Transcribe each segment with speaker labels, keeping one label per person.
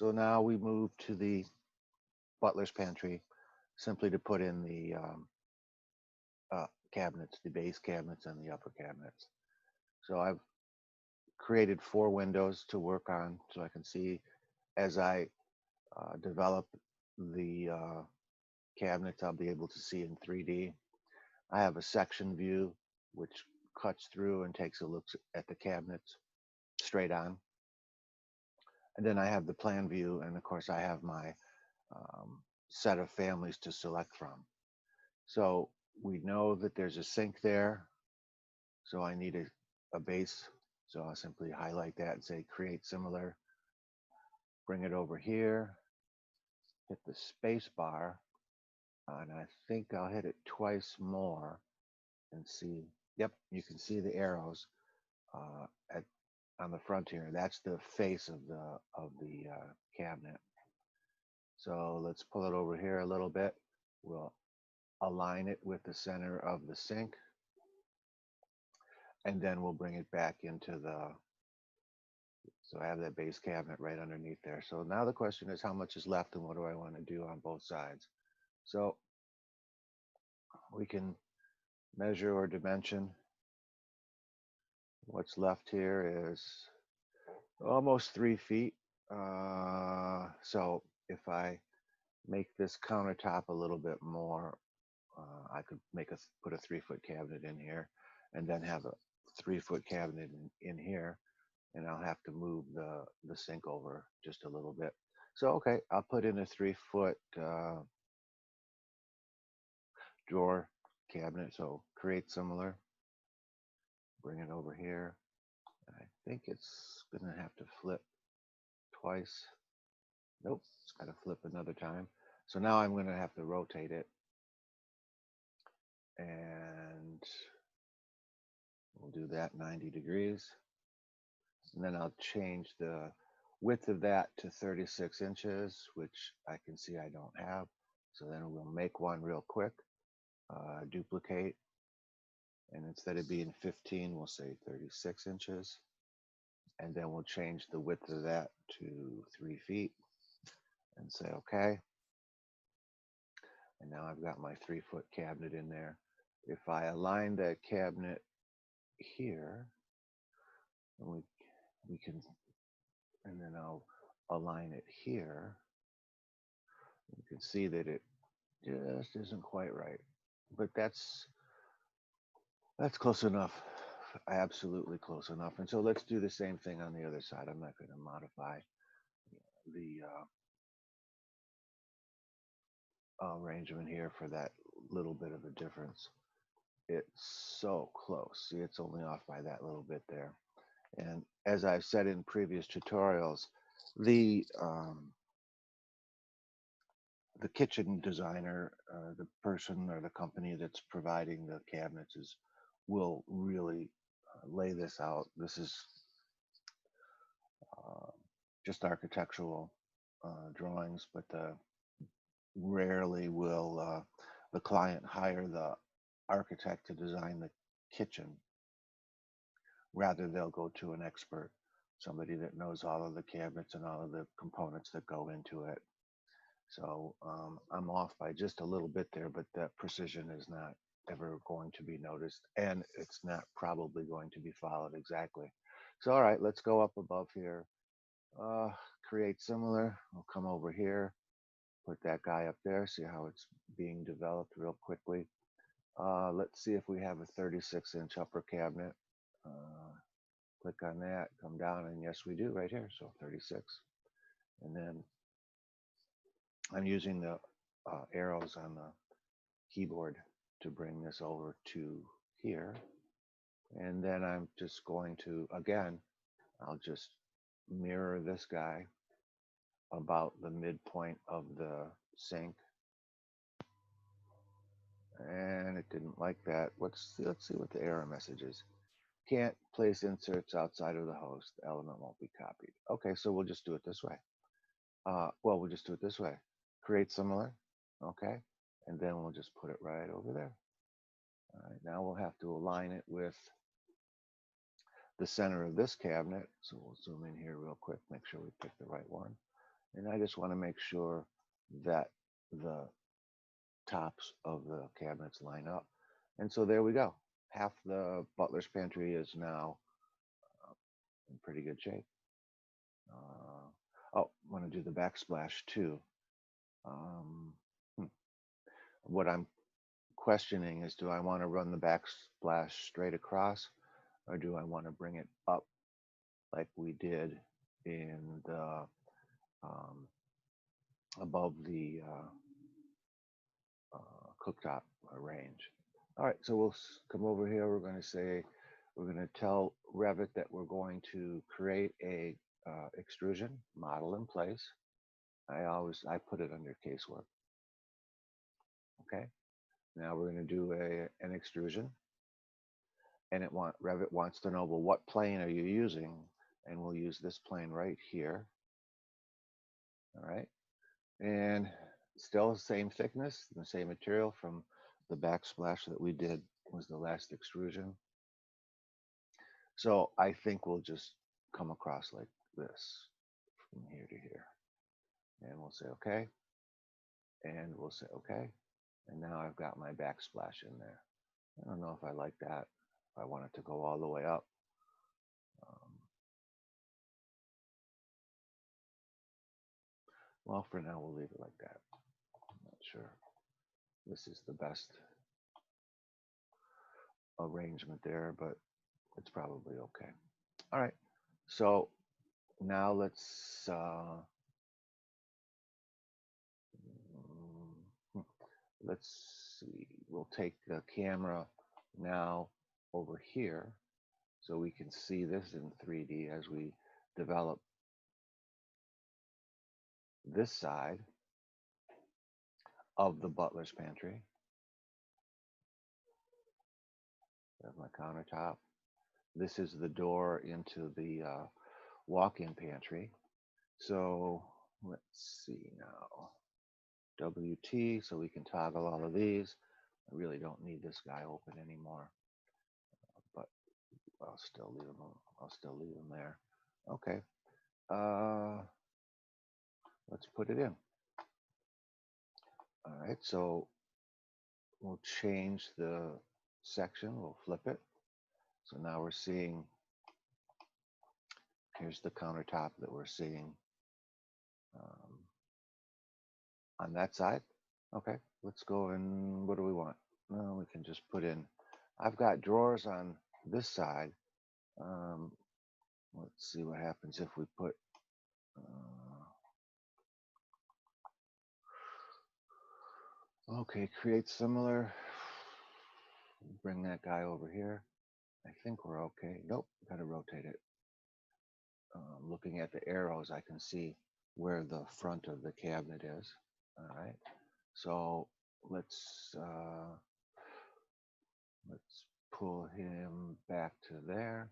Speaker 1: So now we move to the Butler's Pantry, simply to put in the cabinets, the base cabinets and the upper cabinets. So I've created 4 windows to work on, so I can see as I develop the cabinets, I'll be able to see in 3D. I have a section view which cuts through and takes a look at the cabinets straight on. And then I have the plan view, and of course I have my set of families to select from. So we know that there's a sink there, so I need a base. So I'll simply highlight that and say create similar, bring it over here, hit the space bar, and I think I'll hit it twice more and see. Yep, you can see the arrows at on the front here. That's the face of the cabinet. So let's pull it over here a little bit. We'll align it with the center of the sink, and then we'll bring it back into the, so I have that base cabinet right underneath there. So now the question is how much is left and what do I want to do on both sides? So we can measure or dimension. What's left here is almost 3 feet. So if I make this countertop a little bit more, I could put a 3-foot cabinet in here and then have a 3-foot cabinet in here, and I'll have to move the sink over just a little bit. So okay, I'll put in a 3-foot drawer cabinet. So create similar, bring it over here. I think it's gonna have to flip twice. Nope, it's got to flip another time. So now I'm gonna have to rotate it, and we'll do that 90 degrees. And then I'll change the width of that to 36 inches, which I can see I don't have. So then we'll make one real quick, duplicate, and instead of being 15, we'll say 36 inches. And then we'll change the width of that to 3 feet and say okay. And now I've got my 3-foot cabinet in there. If I align that cabinet here, and we can, and then I'll align it here, you can see that it just isn't quite right, but that's close enough, absolutely close enough. And so let's do the same thing on the other side. I'm not going to modify the arrangement here for that little bit of a difference. It's so close. See, it's only off by that little bit there. And as I've said in previous tutorials, the kitchen designer, the person or the company that's providing the cabinets will really lay this out. This is just architectural drawings, but rarely will the client hire the architect to design the kitchen. Rather, they'll go to an expert, somebody that knows all of the cabinets and all of the components that go into it. So I'm off by just a little bit there, but that precision is not ever going to be noticed, and it's not probably going to be followed exactly. So all right, let's go up above here, create similar. We'll come over here, put that guy up there, see how it's being developed real quickly. Let's see if we have a 36-inch upper cabinet. Click on that, come down, and yes, we do right here. So 36. And then I'm using the arrows on the keyboard to bring this over to here. And then I'm just going to, again, I'll just mirror this guy about the midpoint of the sink. And it didn't like that. Let's see what the error message is. Can't place inserts outside of the host. The element won't be copied. Okay, so we'll just do it this way. Well, we'll just do it this way. Create similar, okay? And then we'll just put it right over there. All right, now we'll have to align it with the center of this cabinet. So we'll zoom in here real quick, make sure we pick the right one. And I just want to make sure that the tops of the cabinets line up. And so there we go. Half the Butler's Pantry is now in pretty good shape. Oh, I want to do the backsplash too. Um, hmm. What I'm questioning is, do I want to run the backsplash straight across, or do I want to bring it up like we did in the um, above the cooktop range? All right, so we'll come over here. We're going to say, we're going to tell Revit that we're going to create a extrusion model in place. I put it under casework. Okay. Now we're going to do an extrusion, and Revit wants to know, well, what plane are you using? And we'll use this plane right here. All right. And still the same thickness, the same material from the backsplash that we did was the last extrusion. So I think we'll just come across like this from here to here. And we'll say okay. And we'll say okay. And now I've got my backsplash in there. I don't know if I like that. If I want it to go all the way up. Well, for now, we'll leave it like that. I'm not sure this is the best arrangement there, but it's probably okay. All right. So now let's see. We'll take the camera now over here so we can see this in 3D as we develop this side of the Butler's Pantry. There's my countertop. This is the door into the walk-in pantry. So let's see now. WT, so we can toggle all of these. I really don't need this guy open anymore, but I'll still leave them there. Okay. Let's put it in. All right, so we'll change the section. We'll flip it. So now we're seeing, here's the countertop that we're seeing on that side. Okay, let's go and what do we want? Well, we can just put in, I've got drawers on this side. Let's see what happens if we put, okay, create similar. Bring that guy over here. I think we're okay. Nope, got to rotate it. Looking at the arrows, I can see where the front of the cabinet is. All right, so let's pull him back to there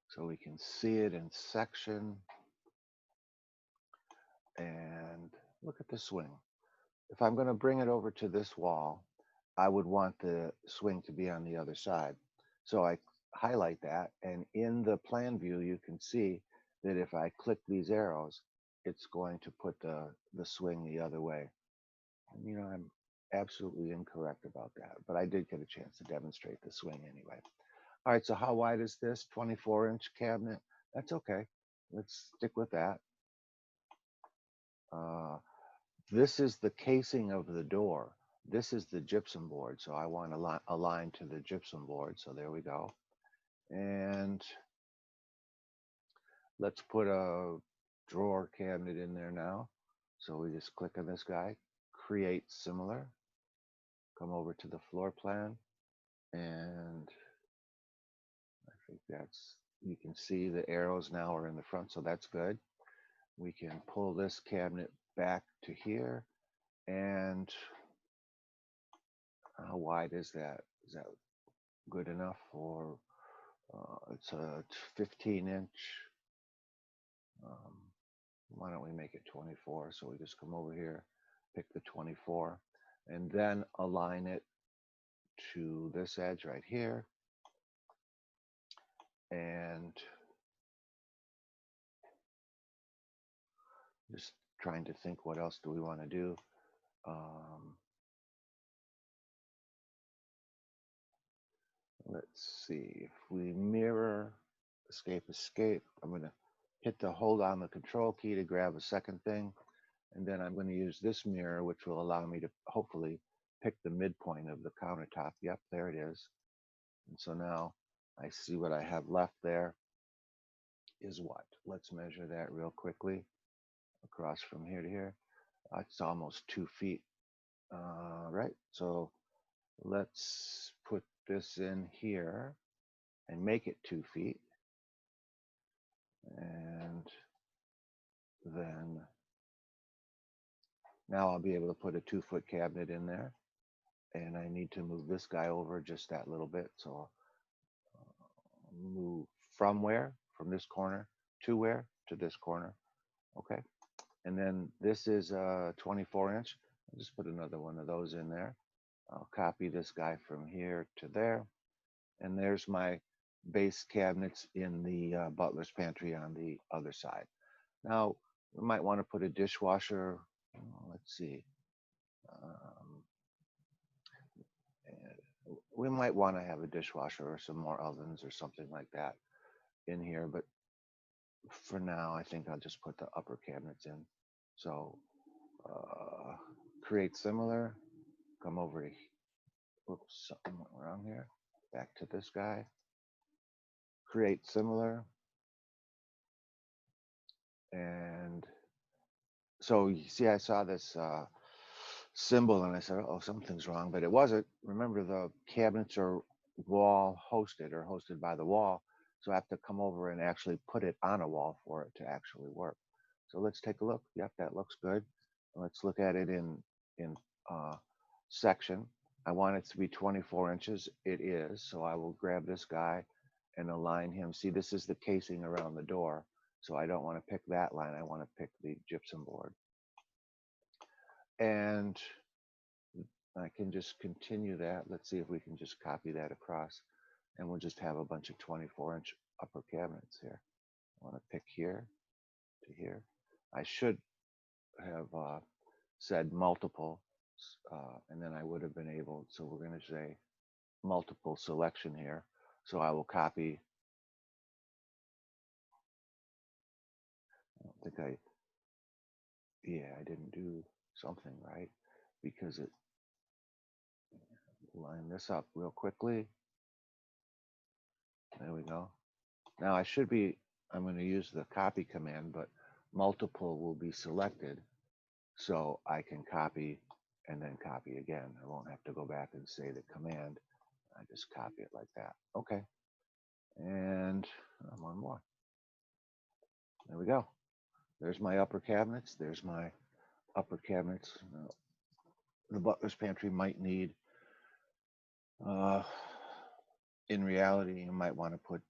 Speaker 1: so we can see it in section. And look at the swing. If I'm going to bring it over to this wall, I would want the swing to be on the other side. So I highlight that, and in the plan view, you can see that if I click these arrows, it's going to put the swing the other way. And, you know, I'm absolutely incorrect about that, but I did get a chance to demonstrate the swing anyway. All right, so how wide is this? 24-inch cabinet? That's okay. Let's stick with that. This is the casing of the door. This is the gypsum board, so I want to align to the gypsum board. So there we go. And let's put a drawer cabinet in there now. So we just click on this guy, create similar, come over to the floor plan, and I think that's, you can see the arrows now are in the front, so that's good. We can pull this cabinet back to here, and how wide is that? Is that good enough for, it's a 15-inch. Why don't we make it 24? So we just come over here, pick the 24, and then align it to this edge right here. And just trying to think what else do we want to do. Let's see, if we mirror, escape, I'm going to hit the hold on the control key to grab a second thing. And then I'm going to use this mirror, which will allow me to hopefully pick the midpoint of the countertop. Yep, there it is. And so now I see what I have left there is what? Let's measure that real quickly across from here to here. It's almost 2 feet, right? So let's put this in here and make it 2 feet. And then now I'll be able to put a 2-foot cabinet in there. And I need to move this guy over just that little bit. So move from where? From this corner to where? To this corner. Okay. And then this is a 24-inch. I'll just put another one of those in there. I'll copy this guy from here to there. And there's my base cabinets in the Butler's Pantry on the other side. Now, we might want to put a dishwasher. Let's see. We might want to have a dishwasher or some more ovens or something like that in here, but for now, I think I'll just put the upper cabinets in. So create similar, come over to, oops, something went wrong here. Back to this guy. Create similar. And so you see, I saw this symbol and I said, oh, something's wrong, but it wasn't. Remember, the cabinets are wall hosted or hosted by the wall. So I have to come over and actually put it on a wall for it to actually work. So let's take a look. Yep, that looks good. Let's look at it in section. I want it to be 24 inches. It is. So I will grab this guy and align him. See, this is the casing around the door. So I don't want to pick that line. I want to pick the gypsum board. And I can just continue that. Let's see if we can just copy that across. And we'll just have a bunch of 24-inch upper cabinets here. I want to pick here to here. I should have said multiple, and then I would have been able, so we're going to say multiple selection here. So I will copy. I don't think I didn't do something right because it, line this up real quickly. There we go. Now I should be, I'm going to use the copy command, but multiple will be selected so I can copy and then copy again. I won't have to go back and say the command. I just copy it like that. Okay. And one more. There we go. There's my upper cabinets. There's my upper cabinets. The Butler's Pantry might need, in reality, you might want to put,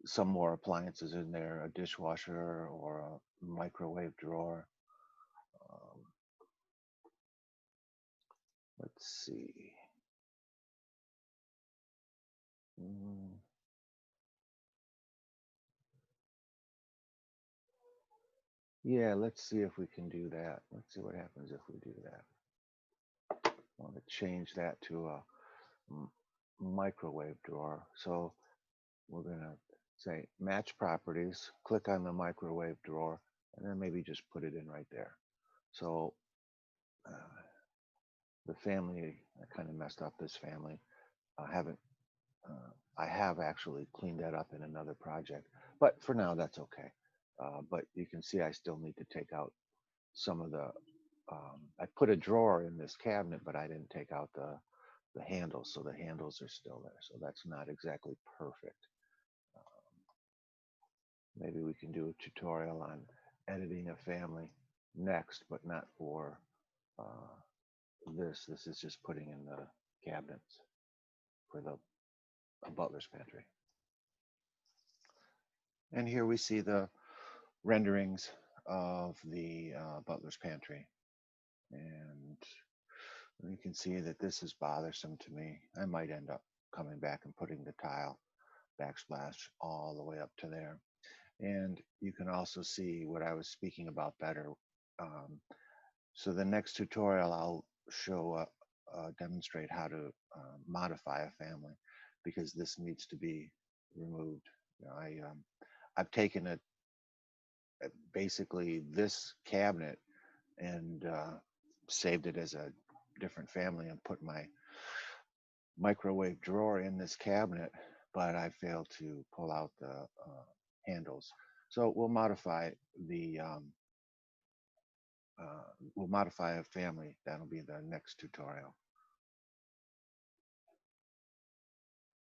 Speaker 1: some more appliances in there, a dishwasher or a microwave drawer. Let's see. Yeah, let's see if we can do that. Let's see what happens if we do that. I want to change that to a microwave drawer. So we're going to say match properties, click on the microwave drawer, and then maybe just put it in right there. So the family, I kind of messed up this family. I have actually cleaned that up in another project, but for now that's okay. But you can see I still need to take out some of the, I put a drawer in this cabinet, but I didn't take out the handles, so the handles are still there. So that's not exactly perfect. Maybe we can do a tutorial on editing a family next, but not for this. This is just putting in the cabinets for the Butler's Pantry. And here we see the renderings of the Butler's Pantry. And you can see that this is bothersome to me. I might end up coming back and putting the tile backsplash all the way up to there. And you can also see what I was speaking about better. Um, so the next tutorial, I'll show, demonstrate how to modify a family, because this needs to be removed. I've taken it, basically this cabinet, and saved it as a different family and put my microwave drawer in this cabinet, but I failed to pull out the handles. So the we'll modify a family. That'll be the next tutorial.